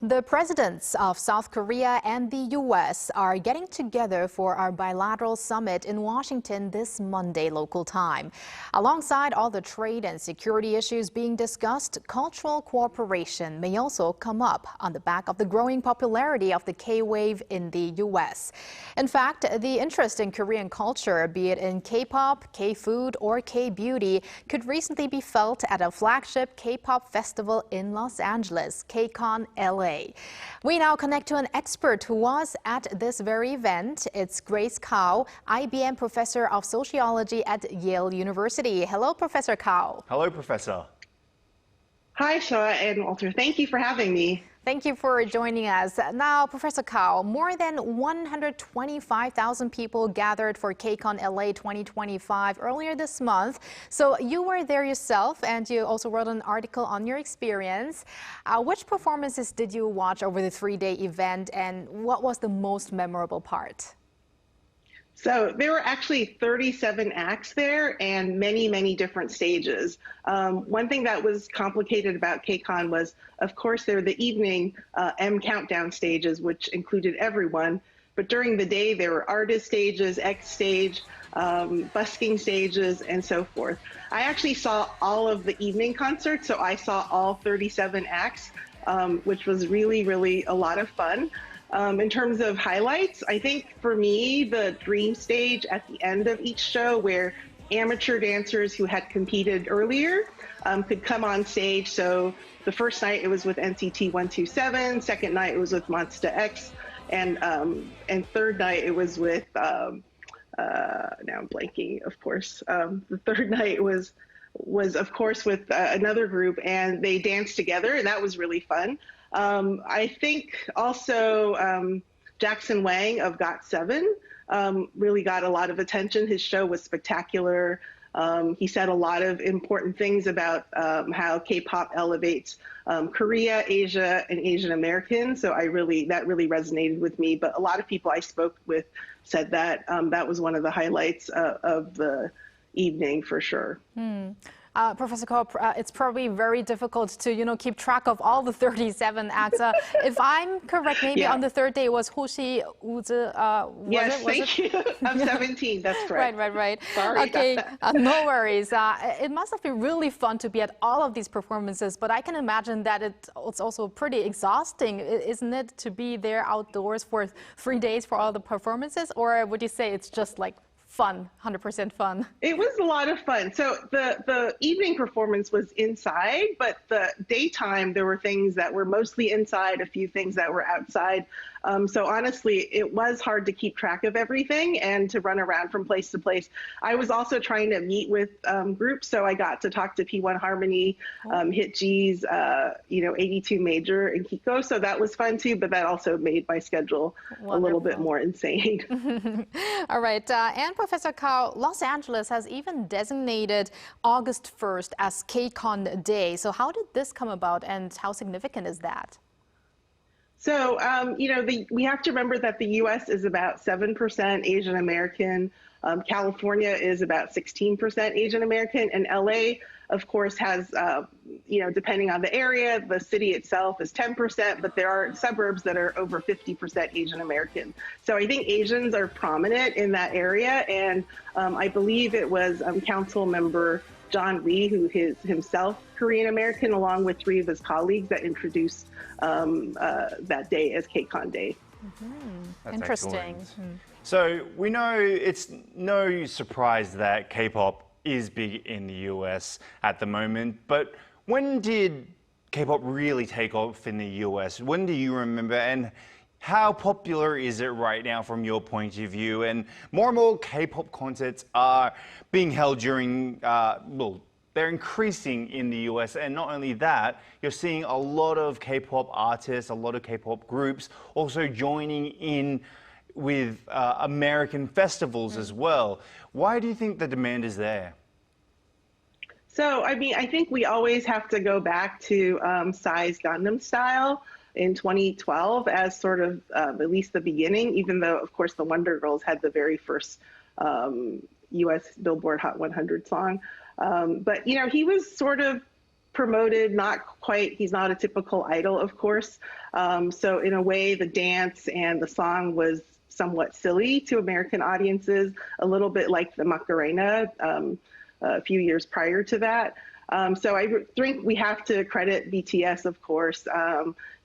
The presidents of South Korea and the U.S. are getting together for our bilateral summit in Washington this Monday local time. Alongside all the trade and security issues being discussed, cultural cooperation may also come up on the back of the growing popularity of the K-wave in the U.S. In fact, the interest in Korean culture, be it in K-pop, K-food, or K-beauty, could recently be felt at a flagship K-pop festival in Los Angeles, KCONLA. We now connect to an expert who was at this very event. It's Grace Kao, IBM Professor of Sociology at Yale University. Hello, Professor Kao. Hello, Professor. Hi, Shaw and Walter. Thank you for having me. Thank you for joining us. Now, Professor Kao, more than 125,000 people gathered for KCONLA 2025 earlier this month. So you were there yourself, and you also wrote an article on your experience. Which performances did you watch over the three-day event, and what was the most memorable part? So there were actually 37 acts there and many, many different stages. One thing that was complicated about KCON was, of course, there were the evening M countdown stages, which included everyone. But during the day, there were artist stages, X stage, busking stages, and so forth. I actually saw all of the evening concerts, so I saw all 37 acts, which was really, really a lot of fun. In terms of highlights, I think for me, the dream stage at the end of each show where amateur dancers who had competed earlier could come on stage. So the first night it was with NCT 127, second night it was with Monsta X, and third night it was with, now I'm blanking, of course. The third night was of course with another group, and they danced together, and that was really fun. I think also Jackson Wang of GOT7 really got a lot of attention. His show was spectacular. He said a lot of important things about how K-pop elevates Korea, Asia, and Asian Americans. So that really resonated with me. But a lot of people I spoke with said that that was one of the highlights of the evening for sure. Professor Kao, it's probably very difficult to, keep track of all the 37 acts. If I'm correct, maybe on the third day it was Hoshi Uzi. Yes, thank you. I'm 17, that's correct. Right. Sorry. Okay, no worries. It must have been really fun to be at all of these performances, but I can imagine that it's also pretty exhausting, isn't it, to be there outdoors for 3 days for all the performances? Or would you say it's just like fun, 100% fun? It was a lot of fun. So the evening performance was inside, but the daytime, there were things that were mostly inside, a few things that were outside. So honestly, it was hard to keep track of everything and to run around from place to place. I was also trying to meet with groups, so I got to talk to P1 Harmony, Hit G's, 82 Major, and Kiko. So that was fun too, but that also made my schedule a little bit more insane. All right, and Professor Kao, Los Angeles has even designated August 1st as KCON Day. So how did this come about, and how significant is that? So, we have to remember that the U.S. is about 7% Asian American. California is about 16% Asian American. And L.A., of course, has, depending on the area, the city itself is 10%, but there are suburbs that are over 50% Asian American. So I think Asians are prominent in that area. And I believe it was council member John Lee, who is himself Korean American, along with 3 of his colleagues, that introduced that day as KCON Day. That's interesting. So we know it's no surprise that K-pop is big in the US at the moment, but when did K-pop really take off in the US? When do you remember, and how popular is it right now from your point of view? And more K-pop concerts are being held during, they're increasing in the US. And not only that, you're seeing a lot of K-pop artists, a lot of K-pop groups also joining in with American festivals as well. Why do you think the demand is there? So, I think we always have to go back to Psy's Gangnam Style in 2012 as sort of at least the beginning, even though, of course, the Wonder Girls had the very first US Billboard Hot 100 song. But, he was sort of promoted, not quite, he's not a typical idol, of course. So in a way, the dance and the song was somewhat silly to American audiences, a little bit like the Macarena a few years prior to that. So I think we have to credit BTS, of course.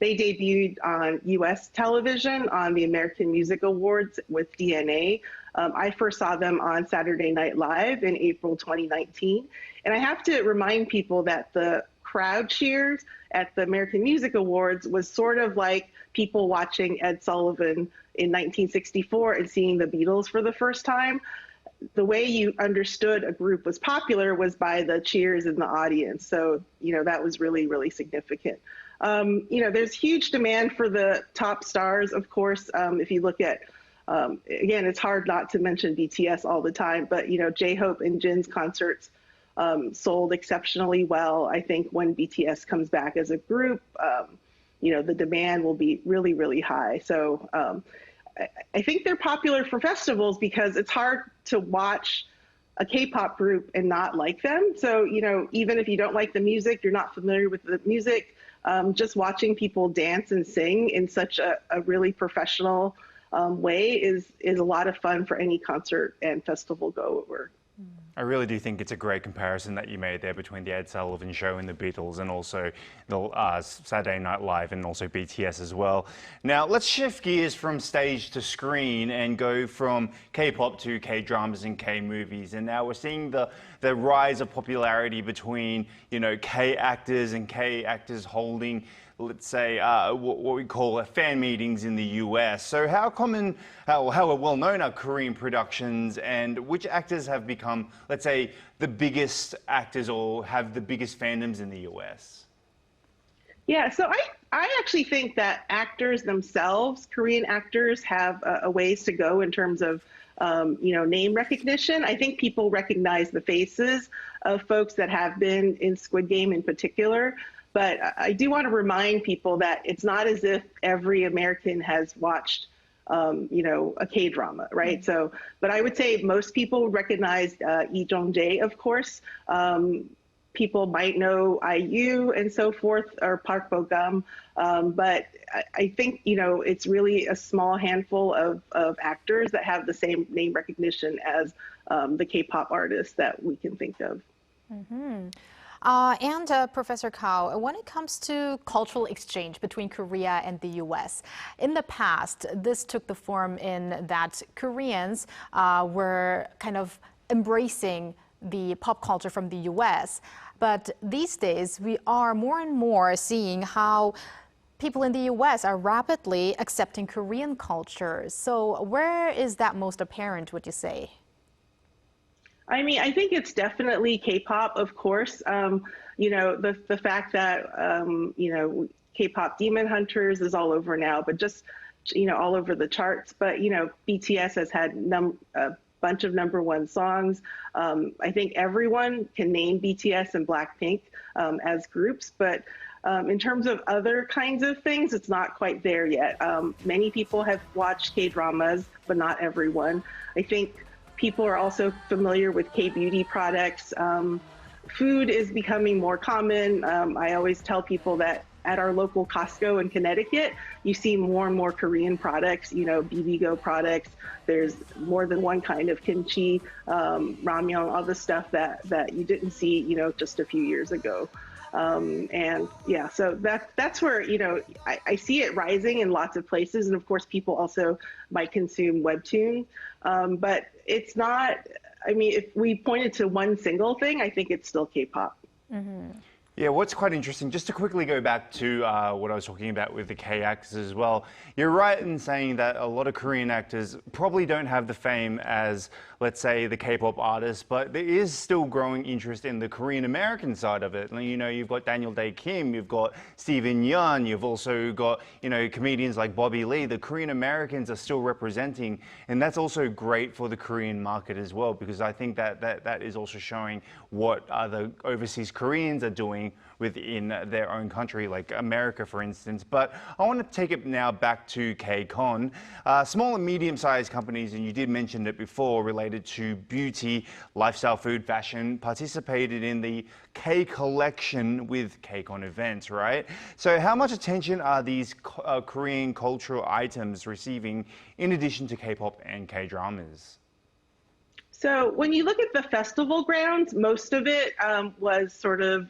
They debuted on US television on the American Music Awards with DNA. I first saw them on Saturday Night Live in April 2019. And I have to remind people that the crowd cheers at the American Music Awards was sort of like people watching Ed Sullivan in 1964 and seeing the Beatles for the first time. The way you understood a group was popular was by the cheers in the audience. So, that was really, really significant. There's huge demand for the top stars, of course. If you look at, again, it's hard not to mention BTS all the time, but, J-Hope and Jin's concerts sold exceptionally well. I think when BTS comes back as a group, the demand will be really, really high. So I think they're popular for festivals because it's hard to watch a K-pop group and not like them. So, even if you don't like the music, you're not familiar with the music, just watching people dance and sing in such a really professional way is a lot of fun for any concert and festival goer. I really do think it's a great comparison that you made there between the Ed Sullivan Show and the Beatles, and also the Saturday Night Live and also BTS as well. Now, let's shift gears from stage to screen and go from K-pop to K-dramas and K-movies. And now we're seeing the rise of popularity between, K-actors and K-actors holding, let's say, what we call fan meetings in the US. So how well known are Korean productions, and which actors have become, let's say, the biggest actors or have the biggest fandoms in the US? Yeah, so I actually think that actors themselves, Korean actors, have a ways to go in terms of name recognition. I think people recognize the faces of folks that have been in Squid Game in particular. But I do want to remind people that it's not as if every American has watched, a K-drama, right? Mm-hmm. So, but I would say most people recognize Lee Jong-jae, of course. People might know IU and so forth, or Park Bo-gum. But I think, it's really a small handful of actors that have the same name recognition as the K-pop artists that we can think of. Mm-hmm. Professor Kao, when it comes to cultural exchange between Korea and the U.S., in the past, this took the form in that Koreans were kind of embracing the pop culture from the U.S. But these days, we are more and more seeing how people in the U.S. are rapidly accepting Korean culture. So where is that most apparent, would you say? I mean, I think it's definitely K-pop, of course. The fact that, K-pop Demon Hunters is all over now, but just, all over the charts. But, BTS has had a bunch of #1 songs. I think everyone can name BTS and Blackpink as groups, but in terms of other kinds of things, it's not quite there yet. Many people have watched K-dramas, but not everyone. I think people are also familiar with K-beauty products. Food is becoming more common. I always tell people that at our local Costco in Connecticut, you see more and more Korean products, Bibigo products. There's more than one kind of kimchi, ramyeon, all the stuff that you didn't see, just a few years ago. And yeah, so that's where, I see it rising in lots of places. And of course, people also might consume webtoon. But it's not, if we pointed to one single thing, I think it's still K-pop. Mm-hmm. Yeah, what's quite interesting, just to quickly go back to what I was talking about with the K-actors as well, you're right in saying that a lot of Korean actors probably don't have the fame as, let's say, the K-pop artists, but there is still growing interest in the Korean-American side of it. You've got Daniel Day-Kim, you've got Steven Yeun, you've also got, comedians like Bobby Lee. The Korean-Americans are still representing, and that's also great for the Korean market as well, because I think that is also showing what the overseas Koreans are doing happening within their own country, like America, for instance. But I want to take it now back to KCON. Small and medium-sized companies, and you did mention it before, related to beauty, lifestyle, food, fashion, participated in the K collection with KCON events, right? So how much attention are these Korean cultural items receiving in addition to K-pop and K-dramas? So when you look at the festival grounds, most of it was sort of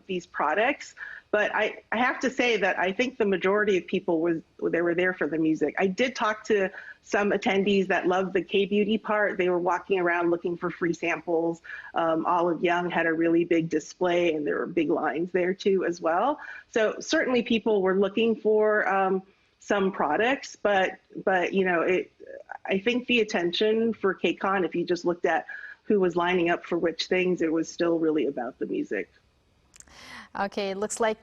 these products. But I have to say that I think the majority of people were there for the music. I did talk to some attendees that loved the K-beauty part. They were walking around looking for free samples. Olive Young had a really big display, and there were big lines there too as well. So certainly people were looking for some products, but you know, I think the attention for KCON, if you just looked at who was lining up for which things, it was still really about the music. Okay, it looks like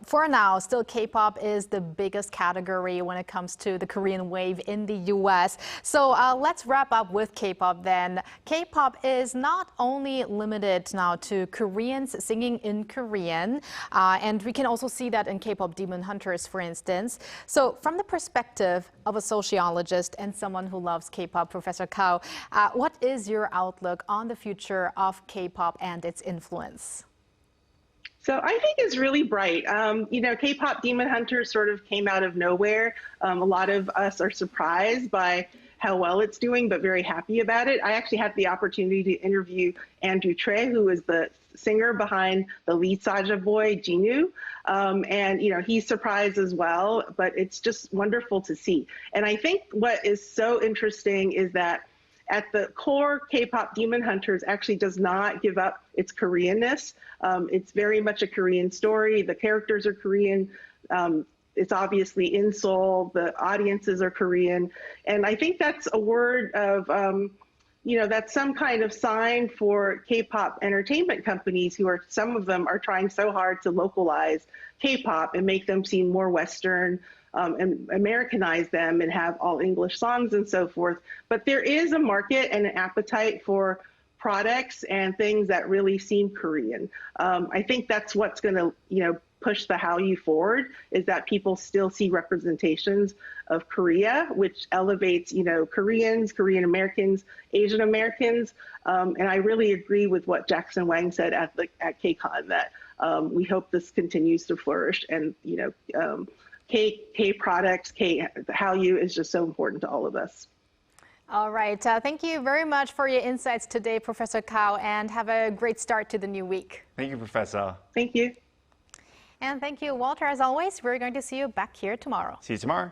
for now, still K-pop is the biggest category when it comes to the Korean wave in the U.S. So let's wrap up with K-pop then. K-pop is not only limited now to Koreans singing in Korean, and we can also see that in K-pop Demon Hunters, for instance. So from the perspective of a sociologist and someone who loves K-pop, Professor Kao, what is your outlook on the future of K-pop and its influence? So I think it's really bright. You know, K-pop Demon Hunters sort of came out of nowhere. A lot of us are surprised by how well it's doing, but very happy about it. I actually had the opportunity to interview Andrew Trey, who is the singer behind the lead Saja boy, Jinu. And, you know, he's surprised as well, but it's just wonderful to see. And I think what is so interesting is that at the core, K-pop Demon Hunters actually does not give up its Koreanness. It's very much a Korean story. The characters are Korean. It's obviously in Seoul. The audiences are Korean. And I think that's a word of, you know, that's some kind of sign for K-pop entertainment companies who are, some of them are trying so hard to localize K-pop and make them seem more Western, and Americanize them and have all English songs and so forth. But there is a market and an appetite for products and things that really seem Korean. I think that's what's going to, you know, push the Hallyu forward, is that people still see representations of Korea, which elevates, you know, Koreans, Korean Americans, Asian Americans. And I really agree with what Jackson Wang said at KCON, that we hope this continues to flourish, and, you know, K products, Hallyu is just so important to all of us. All right. Thank you very much for your insights today, Professor Kao, and have a great start to the new week. Thank you, Professor. Thank you. And thank you, Walter. As always, we're going to see you back here tomorrow. See you tomorrow.